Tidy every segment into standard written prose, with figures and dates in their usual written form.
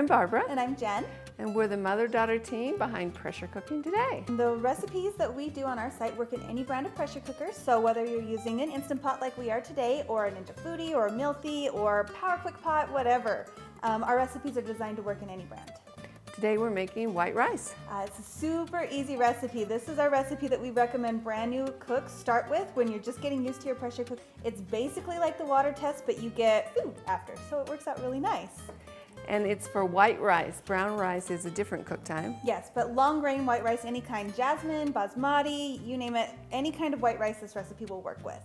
Barbara. And I'm Jen. And we're the mother-daughter team behind Pressure Cooking Today. The recipes that we do on our site work in any brand of pressure cooker, so whether you're using an Instant Pot like we are today, or a Ninja Foodie, or a Milthy, or Power Quick Pot, whatever, our recipes are designed to work in any brand. Today we're making white rice. It's a super easy recipe. This is our recipe that we recommend brand new cooks start with when you're just getting used to your pressure cooker. It's basically like the water test, but you get food after, so it works out really nice. And it's for white rice. Brown rice is a different cook time. Yes, but long grain white rice, any kind, jasmine, basmati, you name it, any kind of white rice this recipe will work with.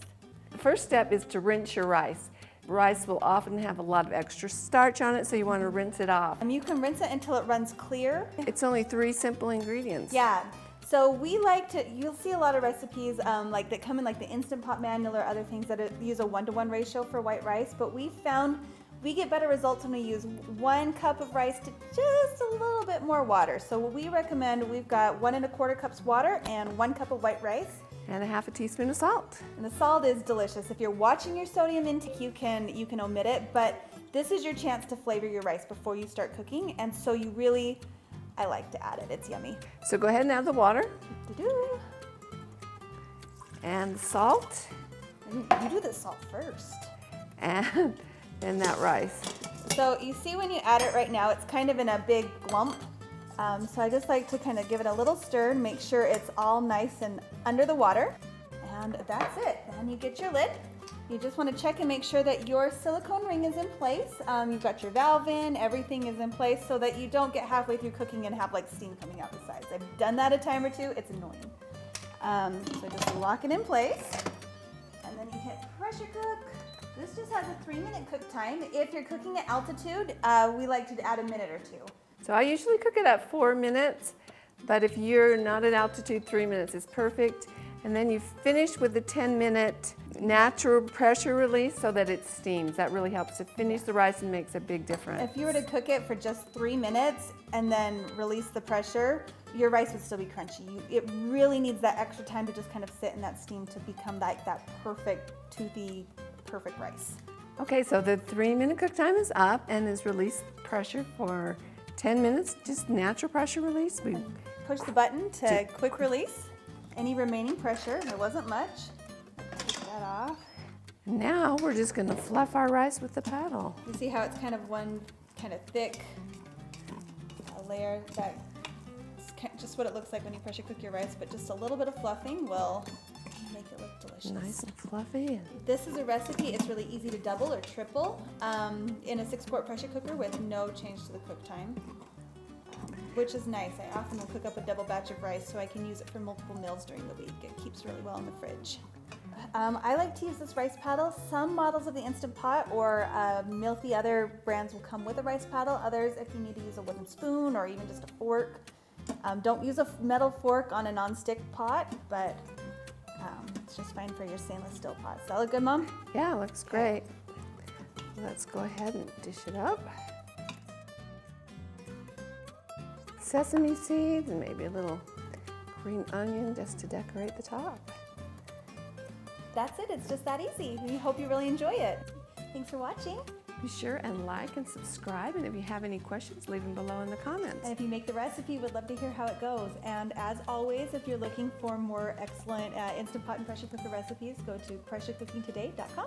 The first step is to rinse your rice. Rice will often have a lot of extra starch on it, so you want to rinse it off. You can rinse it until it runs clear. It's only 3 simple ingredients. Yeah, so we like to, you'll see a lot of recipes like that come in like the Instant Pot manual or other things that use a 1-to-1 ratio for white rice, but we found we get better results when we use 1 cup of rice to just a little bit more water. So what we recommend, we've got 1 1/4 cups water and 1 cup of white rice. And a 1/2 teaspoon of salt. And the salt is delicious. If you're watching your sodium intake, you can omit it, but this is your chance to flavor your rice before you start cooking, and so you really, I like to add it. It's yummy. So go ahead and add the water. Do-do. And the salt. You do the salt first. And then that rice. So you see when you add it right now, it's kind of in a big glump. So I just like to kind of give it a little stir and make sure it's all nice and under the water. And that's it. Then you get your lid. You just want to check and make sure that your silicone ring is in place. You've got your valve in, everything is in place so that you don't get halfway through cooking and have like steam coming out the sides. I've done that a time or two. It's annoying. So just lock it in place. And then you hit pressure cook. This just has a 3-minute cook time. If you're cooking at altitude, we like to add a minute or 2. So I usually cook it at 4 minutes, but if you're not at altitude, 3 minutes is perfect. And then you finish with the 10-minute natural pressure release so that it steams. That really helps to finish the rice and makes a big difference. If you were to cook it for just 3 minutes and then release the pressure, your rice would still be crunchy. It really needs that extra time to just kind of sit in that steam to become like that perfect, toothy, perfect rice. Okay, so the 3-minute cook time is up and is released pressure for 10 minutes, just natural pressure release. We push the button to quick release. Any remaining pressure, there wasn't much. Take that off. Now we're just going to fluff our rice with the paddle. You see how it's kind of one kind of thick layer. That's just what it looks like when you pressure cook your rice, but just a little bit of fluffing will make it look delicious. Nice and fluffy. This is a recipe. It's really easy to double or triple in a 6-quart pressure cooker with no change to the cook time, which is nice. I often will cook up a double batch of rice so I can use it for multiple meals during the week. It keeps really well in the fridge. I like to use this rice paddle. Some models of the Instant Pot or Milthy, other brands will come with a rice paddle. Others, if you need to use a wooden spoon or even just a fork. Don't use a metal fork on a non-stick pot, but it's just fine for your stainless steel pot. Does that look good, Mom? Yeah, it looks great. Let's go ahead and dish it up. Sesame seeds and maybe a little green onion just to decorate the top. That's it. It's just that easy. We hope you really enjoy it. Thanks for watching. Be sure and like and subscribe, and if you have any questions, leave them below in the comments. And if you make the recipe, we'd love to hear how it goes. And as always, if you're looking for more excellent Instant Pot and pressure cooker recipes, go to pressurecookingtoday.com.